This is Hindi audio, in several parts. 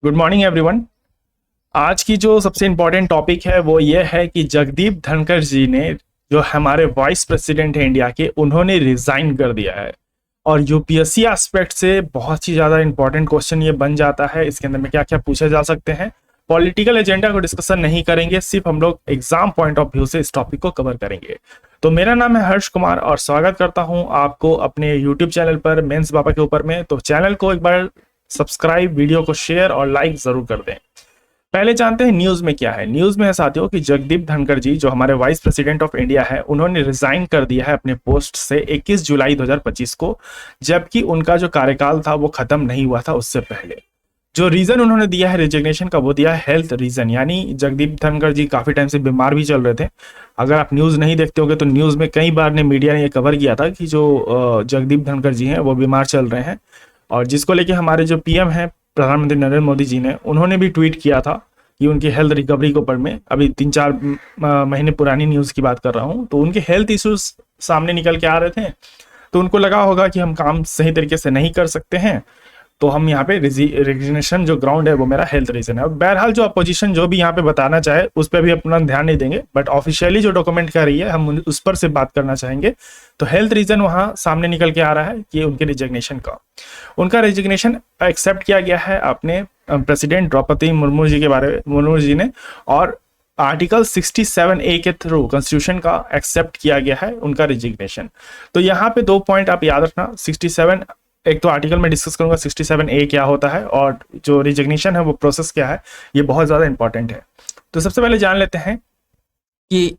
Good morning everyone. आज की जो सबसे इम्पोर्टेंट टॉपिक है वो ये है कि जगदीप धनखड़ जी ने, जो हमारे वाइस प्रेसिडेंट हैं इंडिया के, उन्होंने रिजाइन कर दिया है। और यूपीएससी एस्पेक्ट से बहुत ही ज़्यादा इंपॉर्टेंट क्वेश्चन ये बन जाता है। इसके अंदर में क्या क्या पूछे जा सकते हैं। पॉलिटिकल एजेंडा को डिस्कशन नहीं करेंगे, सिर्फ हम लोग एग्जाम पॉइंट ऑफ व्यू से इस टॉपिक को कवर करेंगे। तो मेरा नाम है हर्ष कुमार और स्वागत करता हूं आपको अपने यूट्यूब चैनल पर मेंस बाबा के ऊपर में। तो चैनल को एक बार सब्सक्राइब, वीडियो को शेयर और लाइक जरूर कर दें। पहले जानते हैं न्यूज में क्या है। न्यूज में है साथियों कि जगदीप धनखड़ जी, जो हमारे वाइस प्रेसिडेंट ऑफ इंडिया है, उन्होंने रिजाइन कर दिया है अपने पोस्ट से 21 जुलाई 2025 को, जबकि उनका जो कार्यकाल था वो खत्म नहीं हुआ था उससे पहले। जो रीजन उन्होंने दिया है रिजिग्नेशन का, वो दिया है हेल्थ रीजन। यानी जगदीप धनखड़ जी काफी टाइम से बीमार भी चल रहे थे। अगर आप न्यूज नहीं देखते होगे तो न्यूज में कई बार ने मीडिया ने ये कवर किया था कि जो जगदीप धनखड़ जी हैं वो बीमार चल रहे हैं। और जिसको लेके हमारे जो पीएम हैं, प्रधानमंत्री नरेंद्र मोदी जी ने, उन्होंने भी ट्वीट किया था कि उनकी हेल्थ रिकवरी को ऊपर में, अभी 3-4 महीने पुरानी न्यूज़ की बात कर रहा हूँ, तो उनके हेल्थ इश्यूज सामने निकल के आ रहे थे। तो उनको लगा होगा कि हम काम सही तरीके से नहीं कर सकते हैं, तो हम यहाँ पे रेजिग्नेशन जो ग्राउंड है वो मेरा हेल्थ रीजन है। और बहरहाल जो अपोजिशन जो भी यहाँ पे बताना चाहे उस पर भी अपना ध्यान नहीं देंगे, बट ऑफिशियली जो डॉक्यूमेंट कर रही है हम उस पर से बात करना चाहेंगे। तो हेल्थ रीजन वहाँ सामने निकल के आ रहा है कि उनके रिजिग्नेशन का, उनका रेजिग्नेशन एक्सेप्ट किया गया है अपने प्रेसिडेंट द्रौपदी मुर्मू जी के मुर्मू जी ने। और आर्टिकल 67A के थ्रू कॉन्स्टिट्यूशन का एक्सेप्ट किया गया है उनका रिजिग्नेशन। तो यहाँ पे 2 पॉइंट आप याद रखना। 67, एक तो आर्टिकल में डिस्कस करूंगा 67A क्या होता है, और जो रिजिग्नेशन है वो प्रोसेस क्या है, ये बहुत ज़्यादा इंपॉर्टेंट है। तो सबसे पहले जान लेते हैं कि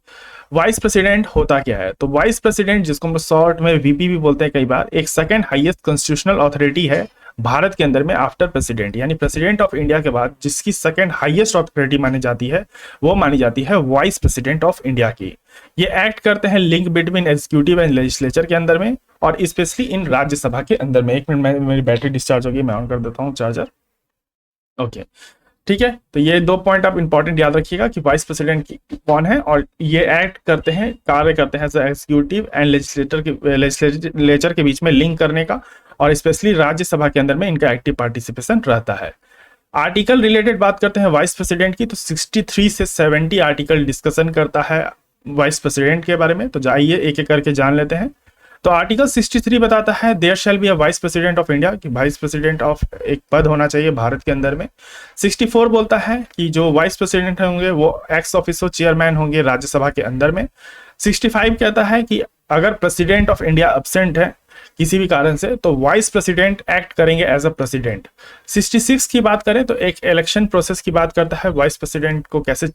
वाइस प्रेसिडेंट होता क्या है। तो वाइस प्रेसिडेंट, जिसको हम शॉर्ट में वीपी भी बोलते हैं कई बार, एक सेकंड हाईएस्ट कॉन्स्टिट्यूशनल अथॉरिटी है भारत के अंदर में आफ्टर प्रेसिडेंट। यानी प्रेसिडेंट ऑफ इंडिया के बाद जिसकी सेकंड हाईएस्ट अथॉरिटी मानी जाती है वो मानी जाती है वाइस प्रेसिडेंट ऑफ इंडिया की। ये एक्ट करते हैं link between executive and legislature के अंदर में, और स्पेशली इन राज्यसभा के अंदर में। 1 मिनट में मेरी बैटरी डिस्चार्ज होगी, मैं ऑन कर देता हूँ चार्जर। ओके, ठीक है। तो ये 2 पॉइंट आप इंपॉर्टेंट याद रखिएगा कि वाइस प्रेसिडेंट कौन है, और ये एक्ट करते हैं, कार्य करते हैं एग्जीक्यूटिव एंड लेजिस्लेचर के बीच में लिंक करने का, और स्पेशली राज्यसभा के अंदर में इनका एक्टिव पार्टिसिपेशन रहता है। आर्टिकल रिलेटेड बात करते हैं वाइस प्रेसिडेंट की, तो 63 से 70 आर्टिकल डिस्कशन करता है वाइस प्रेसिडेंट के बारे में। तो जाइए एक एक करके जान लेते हैं। तो आर्टिकल 63 बताता है there shall be a vice president of India, कि वाइस प्रेसिडेंट ऑफ एक पद होना चाहिए भारत के अंदर में। 64 बोलता है कि जो वाइस प्रेसिडेंट होंगे वो एक्स ऑफिसो चेयरमैन होंगे राज्यसभा के अंदर में। 65 कहता है कि अगर प्रेसिडेंट ऑफ इंडिया एब्सेंट है किसी भी कारण से, तो वाइस प्रेसिडेंट एक्ट करेंगे एज अ प्रेसिडेंट। 66 की बात करें तो एक इलेक्शन प्रोसेस की बात करता है, वाइस प्रेसिडेंट को कैसे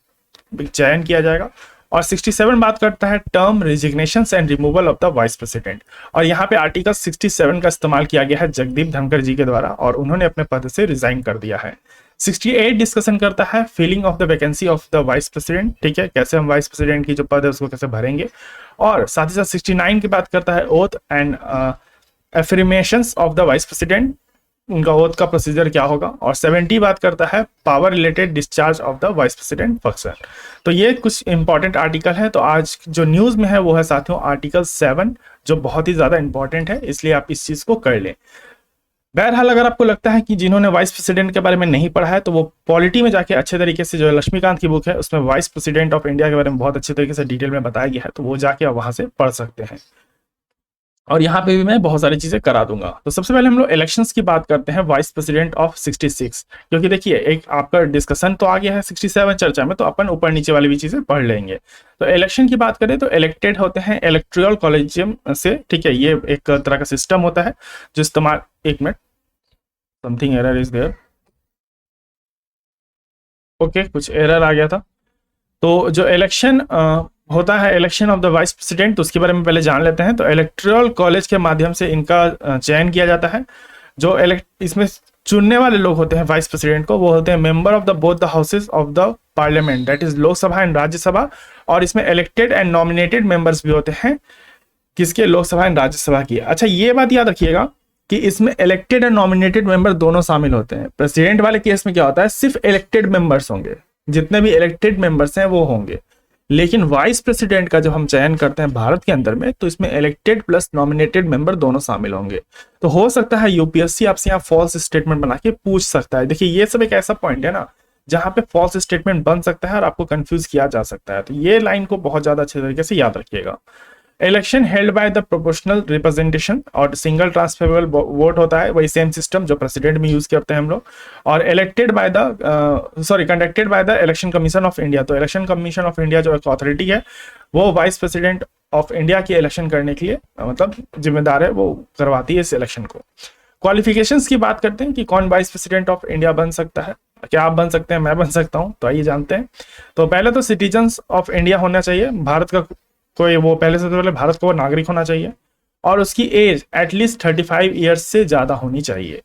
चयन किया जाएगा। और 67 बात करता है term resignation and removal of the vice president. और यहाँ पे आर्टिकल 67 का इस्तेमाल किया गया है जगदीप धनखड़ जी के द्वारा, और उन्होंने अपने पद से रिजाइन कर दिया है। 68 डिस्कशन करता है filling of the vacancy of the vice president, ठीक है, कैसे हम वाइस प्रेसिडेंट की जो पद है उसको कैसे भरेंगे। और साथ ही साथ 69 की बात करता है oath and affirmations of the vice president, उनका ओथ का प्रोसीजर क्या होगा। और 70 बात करता है power related discharge of the vice president function. तो ये कुछ इंपॉर्टेंट आर्टिकल है। तो आज जो न्यूज में है वो है साथियों आर्टिकल 7, जो बहुत ही ज्यादा इंपॉर्टेंट है, इसलिए आप इस चीज को कर लें। बहरहाल अगर आपको लगता है कि जिन्होंने वाइस प्रेसिडेंट के बारे में नहीं पढ़ा है, तो वो पॉलिटी में जाके अच्छे तरीके से, जो लक्ष्मीकांत की बुक है उसमें वाइस प्रेसिडेंट ऑफ इंडिया के बारे में बहुत अच्छे तरीके से डिटेल में बताया गया है, तो वो जाके आप वहां से पढ़ सकते हैं। और यहाँ पे भी मैं बहुत सारी चीजें करा दूंगा। तो सबसे पहले हम लोग इलेक्शंस की बात करते हैं वाइस प्रेसिडेंट ऑफ 66, क्योंकि देखिए एक आपका डिस्कशन तो आ गया है 67 चर्चा में, तो अपन ऊपर नीचे वाली भी चीजें पढ़ लेंगे। तो इलेक्शन की बात करें तो इलेक्टेड होते हैं इलेक्टोरल कॉलेजियम से, ठीक है, ये एक तरह का सिस्टम होता है जो इस्तेमाल, 1 minute, something error is there, okay, कुछ एरर आ गया था। तो जो इलेक्शन होता है, election of the vice president, तो उसके बारे में पहले जान लेते हैं। तो इलेक्टोरल कॉलेज के माध्यम से इनका चयन किया जाता है। जो इसमें चुनने वाले लोग होते हैं वाइस प्रेसिडेंट को, वो होते हैं member of the both the houses of the parliament, that is Lok Sabha and Rajya Sabha. और इसमें इलेक्टेड एंड नॉमिनेटेड मेंबर्स भी होते हैं, किसके, लोकसभा एंड राज्यसभा की। अच्छा, ये बात याद रखिएगा कि इसमें इलेक्टेड एंड नॉमिनेटेड मेंबर दोनों शामिल होते हैं। प्रेसिडेंट वाले केस में क्या होता है, सिर्फ इलेक्टेड मेंबर्स होंगे, जितने भी इलेक्टेड मेंबर्स हैं वो होंगे। लेकिन वाइस प्रेसिडेंट का जब हम चयन करते हैं भारत के अंदर में, तो इसमें इलेक्टेड प्लस नॉमिनेटेड मेंबर दोनों शामिल होंगे। तो हो सकता है यूपीएससी आपसे यहाँ फॉल्स स्टेटमेंट बना के पूछ सकता है। देखिए ये सब एक ऐसा पॉइंट है ना जहां पे फॉल्स स्टेटमेंट बन सकता है और आपको कंफ्यूज किया जा सकता है। तो ये लाइन को बहुत ज्यादा अच्छे तरीके से याद रखिएगा। Election held by the proportional representation और सिंगल ट्रांसफरेबल वोट होता है, वही सेम सिस्टम जो प्रेसिडेंट में यूज करते हैं हम लोग। और elected by the conducted by the election commission of India. तो इलेक्शन कमीशन ऑफ इंडिया जो एक अथॉरिटी है वो वाइस प्रेसिडेंट ऑफ इंडिया की इलेक्शन करने के लिए मतलब जिम्मेदार है, वो करवाती है इस इलेक्शन को। क्वालिफिकेशंस की बात करते हैं कि कौन वाइस प्रेसिडेंट ऑफ इंडिया बन सकता है। क्या आप बन सकते हैं, मैं बन सकता हूं, तो आइए जानते हैं। तो पहले तो सिटीजन्स ऑफ इंडिया होना चाहिए, भारत का कोई वो पहले से तो पहले भारत का वो नागरिक होना चाहिए, और उसकी एज एटलीस्ट 35 ईयर्स से ज्यादा होनी चाहिए।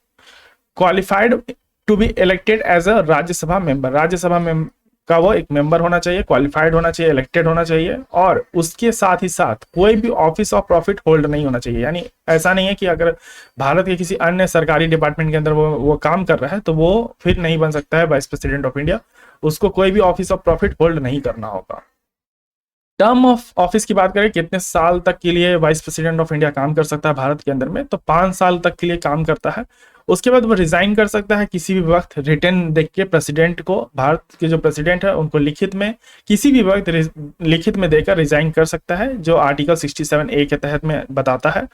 Qualified to be elected as a Rajya Sabha member, Rajya Sabha में का वो एक मेंबर होना चाहिए, क्वालिफाइड होना चाहिए, इलेक्टेड होना चाहिए, और उसके साथ ही साथ कोई भी ऑफिस ऑफ प्रॉफिट होल्ड नहीं होना चाहिए। यानी ऐसा नहीं है कि अगर भारत के किसी अन्य सरकारी डिपार्टमेंट के अंदर वो काम कर रहा है तो वो फिर नहीं बन सकता है वाइस प्रेसिडेंट ऑफ इंडिया, उसको कोई भी ऑफिस ऑफ प्रॉफिट होल्ड नहीं करना होगा। टर्म ऑफ ऑफिस की बात करें कितने साल तक के लिए वाइस प्रेसिडेंट ऑफ इंडिया काम कर सकता है भारत के अंदर में, तो 5 साल तक के लिए काम करता है। उसके बाद वो रिजाइन कर सकता है किसी भी वक्त, रिटर्न देख के प्रेसिडेंट को, भारत के जो प्रेसिडेंट है उनको लिखित में किसी भी वक्त लिखित में देकर रिजाइन कर सकता है, जो आर्टिकल 67A के तहत में बताता है।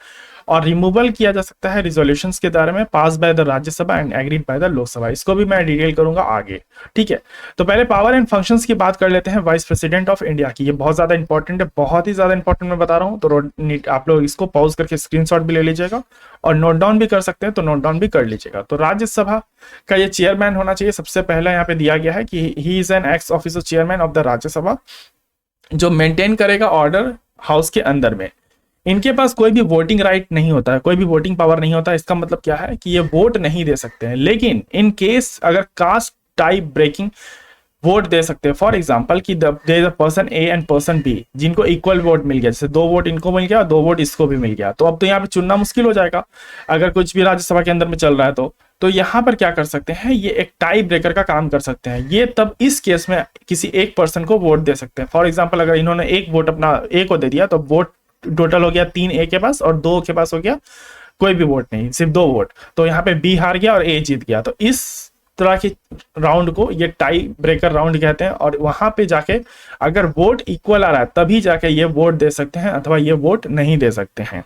और रिमूवल किया जा सकता है रिजोल्यूशंस के दायरे में, pass by the Rajya Sabha and agreed by the Lok Sabha. इसको भी मैं डिटेल करूंगा आगे, ठीक है। तो पहले पावर एंड फंक्शंस की बात कर लेते हैं वाइस प्रेसिडेंट ऑफ इंडिया की। ये बहुत ज्यादा इंपॉर्टेंट है, बहुत ही ज्यादा इंपॉर्टेंट मैं बता रहा हूँ। तो आप लोग इसको पॉज करके स्क्रीनशॉट भी ले लीजिएगा और नोट डाउन भी कर सकते हैं, तो नोट डाउन भी कर लीजिएगा। तो राज्यसभा का ये चेयरमैन होना चाहिए। सबसे पहला यहाँ पे दिया गया है कि he is an x officer chairman of the Rajya Sabha, जो मेंटेन करेगा ऑर्डर हाउस के अंदर में। इनके पास कोई भी वोटिंग राइट नहीं होता है, कोई भी वोटिंग पावर नहीं होता है। इसका मतलब क्या है कि ये वोट नहीं दे सकते हैं, लेकिन इन केस अगर कास्ट टाइप ब्रेकिंग वोट दे सकते हैं। फॉर एग्जाम्पल कि there is a person A and person B जिनको इक्वल वोट मिल गया, जैसे 2 वोट इनको मिल गया और 2 वोट इसको भी मिल गया, तो अब तो यहाँ पे चुनना मुश्किल हो जाएगा अगर कुछ भी राज्यसभा के अंदर में चल रहा है। तो यहाँ पर क्या कर सकते हैं, ये एक टाई ब्रेकर का काम कर सकते हैं। ये तब इस केस में किसी एक पर्सन को वोट दे सकते हैं। फॉर एग्जाम्पल अगर इन्होंने एक वोट अपना ए को दे दिया तो वोट टोटल हो गया 3 ए के पास और 2 के पास हो गया कोई भी वोट नहीं, सिर्फ 2 वोट। तो यहाँ पे बी हार गया और ए जीत गया। तो इस तरह की राउंड को ये टाई ब्रेकर राउंड कहते हैं। और वहां पे जाके अगर वोट इक्वल आ रहा है तभी जाके ये वोट दे सकते हैं, अथवा ये वोट नहीं दे सकते हैं।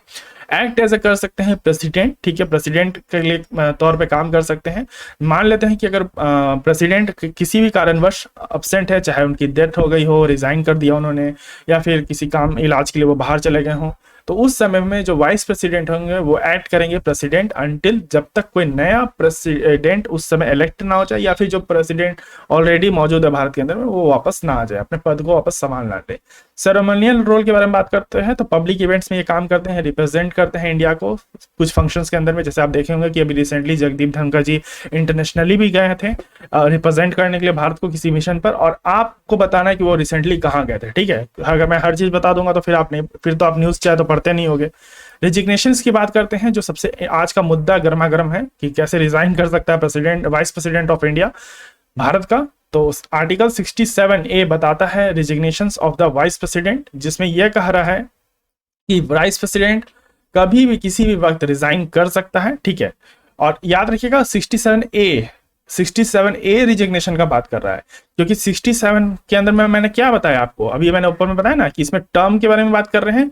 एक्ट ऐसे कर सकते हैं प्रेसिडेंट, ठीक है, प्रेसिडेंट के लिए तौर पे काम कर सकते हैं। मान लेते हैं कि अगर प्रेसिडेंट किसी भी कारणवश अब्सेंट है, चाहे उनकी डेथ हो गई हो, रिजाइन कर दिया उन्होंने, या फिर किसी काम इलाज के लिए वो बाहर चले गए हों, तो उस समय में जो वाइस प्रेसिडेंट होंगे वो एक्ट करेंगे प्रेसिडेंट अनटिल जब तक कोई नया प्रेसिडेंट उस समय इलेक्ट ना हो जाए, या फिर जो प्रेसिडेंट ऑलरेडी मौजूद है भारत के अंदर में वो वापस ना आ जाए, अपने पद को वापस संभाल ना ले। सेरेमोनियल रोल के बारे में बात करते हैं तो पब्लिक इवेंट्स में ये काम करते हैं, रिप्रेजेंट करते हैं इंडिया को कुछ फंक्शंस के अंदर में। जैसे आप देखे होंगे कि अभी रिसेंटली जगदीप धनखड़ जी इंटरनेशनली भी गए थे रिप्रेजेंट करने के लिए भारत को किसी मिशन पर, और आपको बताना है कि वो रिसेंटली कहाँ गए थे, ठीक है। अगर मैं हर चीज बता दूंगा तो फिर तो आप न्यूज चाहे तो पढ़ते नहीं होगे। रिजिग्नेशंस की बात करते हैं, जो सबसे आज का मुद्दा गर्मा गर्म है कि कैसे रिजाइन कर सकता है president vice president of India Bharat का। तो आर्टिकल 67A बताता है रिजिग्नेशंस ऑफ द वाइस प्रेसिडेंट, जिसमें यह कह रहा है कि वाइस प्रेसिडेंट कभी भी किसी भी वक्त रिजाइन कर सकता है, ठीक है। और याद रखिएगा 67A रिजिग्नेशन का बात कर रहा है, क्योंकि 67 के अंदर में मैंने क्या बताया आपको, अभी मैंने ऊपर में बताया ना कि इसमें टर्म के बारे में बात कर रहे हैं,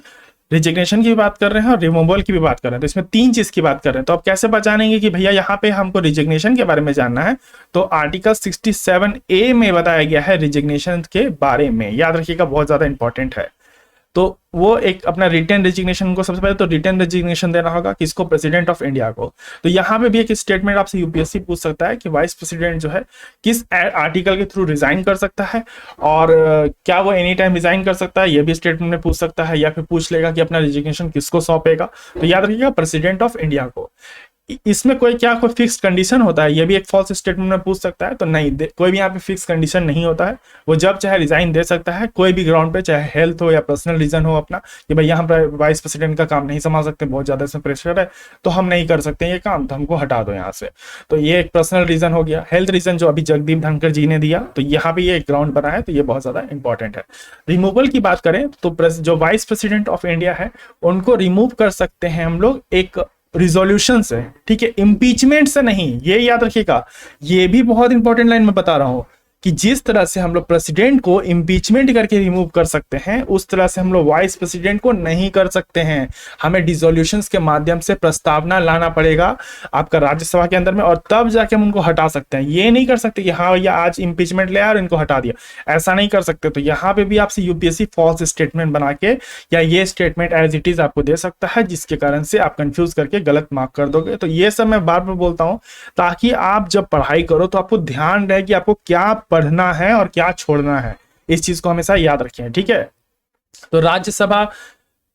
रिजिग्नेशन की भी बात कर रहे हैं और रिमूवल की भी बात कर रहे हैं। तो इसमें 3 चीज की बात कर रहे हैं। तो आप कैसे पहचानेंगे कि भैया यहाँ पे हमको रिजिग्नेशन के बारे में जानना है, तो आर्टिकल 67A में बताया गया है रिजिग्नेशन के बारे में, याद रखिएगा बहुत ज्यादा इंपॉर्टेंट है। तो वो एक अपना रिटर्न रेजिग्नेशन को सबसे पहले तो रिटर्न रेजिग्नेशन देना होगा किसको, प्रेसिडेंट ऑफ इंडिया को। तो यहाँ पे भी एक स्टेटमेंट आपसे यूपीएससी पूछ सकता है कि वाइस प्रेसिडेंट जो है किस आर्टिकल के थ्रू रिजाइन कर सकता है, और क्या वो एनी टाइम रिजाइन कर सकता है, ये भी स्टेटमेंट में पूछ सकता है, या फिर पूछ लेगा कि अपना रेजिग्नेशन किसको सौंपेगा। तो याद रखिएगा प्रेसिडेंट ऑफ इंडिया को। इसमें कोई फिक्स कंडीशन होता है, ये भी एक फॉल्स स्टेटमेंट में पूछ सकता है। तो नहीं, कोई भी यहाँ पे फिक्स कंडीशन नहीं होता है, वो जब चाहे रिजाइन दे सकता है कोई भी ग्राउंड पे, चाहे हेल्थ हो या पर्सनल रीजन हो अपना, कि भाई यहाँ पर वाइस प्रेसिडेंट का काम नहीं संभाल सकते, बहुत ज्यादा इसमें प्रेशर है, तो हम नहीं कर सकते ये काम, तो हमको हटा दो यहाँ से। तो ये एक पर्सनल रीजन हो गया। हेल्थ रीजन जो अभी जगदीप धनखड़ जी ने दिया, तो यहाँ पे ये एक ग्राउंड बना है, तो ये बहुत ज्यादा इंपॉर्टेंट है। रिमूवल की बात करें तो जो वाइस प्रेसिडेंट ऑफ इंडिया है उनको रिमूव कर सकते हैं हम लोग एक रिजोल्यूशन से, ठीक है, इम्पीचमेंट से नहीं, ये याद रखिएगा। ये भी बहुत इंपॉर्टेंट लाइन में बता रहा हूं कि जिस तरह से हम लोग प्रेसिडेंट को इम्पीचमेंट करके रिमूव कर सकते हैं, उस तरह से हम लोग वाइस प्रेसिडेंट को नहीं कर सकते हैं। हमें डिसोल्यूशंस के माध्यम से प्रस्तावना लाना पड़ेगा आपका राज्यसभा के अंदर में, और तब जाके हम उनको हटा सकते हैं। ये नहीं कर सकते कि हाँ भैया आज इम्पीचमेंट ले आया और इनको हटा दिया, ऐसा नहीं कर सकते। तो यहाँ पे भी आपसे यूपीएससी फॉल्स स्टेटमेंट बना के या ये स्टेटमेंट एज इट इज आपको दे सकता है, जिसके कारण से आप कंफ्यूज करके गलत मार्क कर दोगे। तो ये सब मैं बार बार बोलता हूँ ताकि आप जब पढ़ाई करो तो आपको ध्यान रहे कि आपको क्या पढ़ना है और क्या छोड़ना है, इस चीज को हमेशा याद रखें, ठीक है। तो राज्यसभा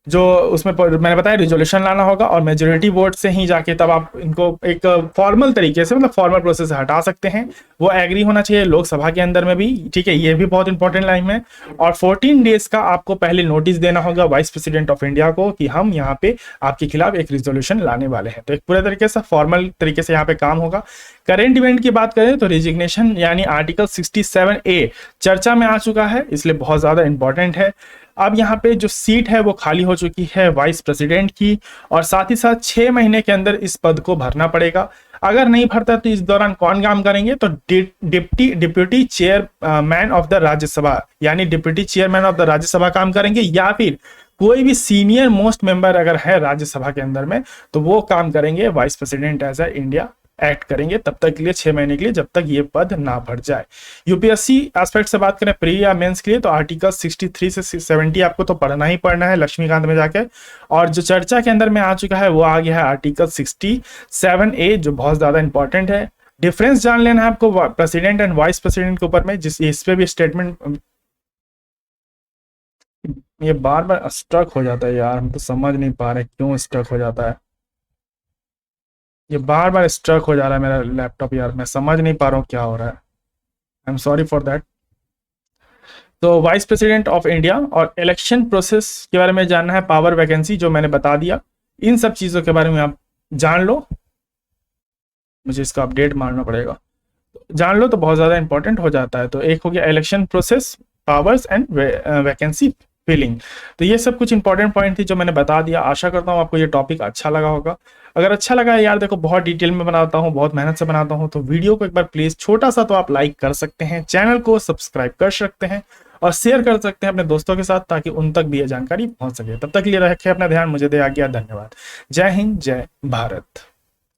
जो उसमें मैंने बताया रिजोल्यूशन लाना होगा, और मेजोरिटी वोट से ही जाके तब आप इनको एक फॉर्मल तरीके से, मतलब फॉर्मल प्रोसेस से हटा सकते हैं। वो एग्री होना चाहिए लोकसभा के अंदर में भी, ठीक है, ये भी बहुत इंपॉर्टेंट लाइन है। और 14 डेज का आपको पहले नोटिस देना होगा वाइस प्रेसिडेंट ऑफ इंडिया को कि हम यहाँ पे आपके खिलाफ एक रिजोल्यूशन लाने वाले हैं। तो एक पूरे तरीके से फॉर्मल तरीके से यहाँ पे काम होगा। करेंट इवेंट की बात करें तो रिजिग्नेशन यानी आर्टिकल 67A चर्चा में आ चुका है, इसलिए बहुत ज्यादा इंपॉर्टेंट है। अब यहाँ पे जो सीट है वो खाली हो चुकी है वाइस प्रेसिडेंट की, और साथ ही साथ 6 महीने के अंदर इस पद को भरना पड़ेगा। अगर नहीं भरता तो इस दौरान कौन काम करेंगे, तो deputy chairman of the Rajya Sabha यानी deputy chairman of the Rajya Sabha काम करेंगे, या फिर कोई भी सीनियर मोस्ट मेंबर अगर है राज्यसभा के अंदर में तो वो काम करेंगे vice president as a India act करेंगे, तब तक के लिए 6 महीने के लिए, जब तक ये पद ना भर जाए। यूपीएससी एस्पेक्ट से बात करें प्री या मेंस के लिए, तो आर्टिकल 63 से 70 आपको तो पढ़ना ही पढ़ना है लक्ष्मीकांत में जाके। और जो चर्चा के अंदर में आ चुका है वो आ गया है आर्टिकल 67A, जो बहुत ज्यादा इंपॉर्टेंट है। डिफरेंस जान लेना है आपको प्रेसिडेंट एंड वाइस प्रेसिडेंट के ऊपर में, जिस इस पे भी स्टेटमेंट, ये बार बार स्ट्रक हो जाता है यार, हम तो समझ नहीं पा रहे क्यों स्ट्रक हो जाता है, ये बार बार स्ट्रक हो जा रहा है मेरा लैपटॉप यार, मैं समझ नहीं पा रहा हूँ क्या हो रहा है, I am sorry for that. तो वाइस प्रेसिडेंट ऑफ इंडिया और इलेक्शन प्रोसेस के बारे में जानना है, पावर वैकेंसी जो मैंने बता दिया, इन सब चीज़ों के बारे में आप जान लो। मुझे इसका अपडेट मारना पड़ेगा, जान लो तो बहुत ज़्यादा इंपॉर्टेंट हो जाता है। तो एक हो गया election process, powers and vacancy filling. तो ये सब कुछ इंपॉर्टेंट पॉइंट थी जो मैंने बता दिया। आशा करता हूँ आपको ये टॉपिक अच्छा लगा होगा। अगर अच्छा लगा है यार, देखो बहुत डिटेल में बनाता हूँ, बहुत मेहनत से बनाता हूँ, तो वीडियो को एक बार प्लीज छोटा सा तो आप लाइक कर सकते हैं, चैनल को सब्सक्राइब कर सकते हैं और शेयर कर सकते हैं अपने दोस्तों के साथ, ताकि उन तक भी ये जानकारी पहुंच सके। तब तक के लिए रखें अपना ध्यान, मुझे दे आज्ञा, धन्यवाद। जय हिंद, जय भारत।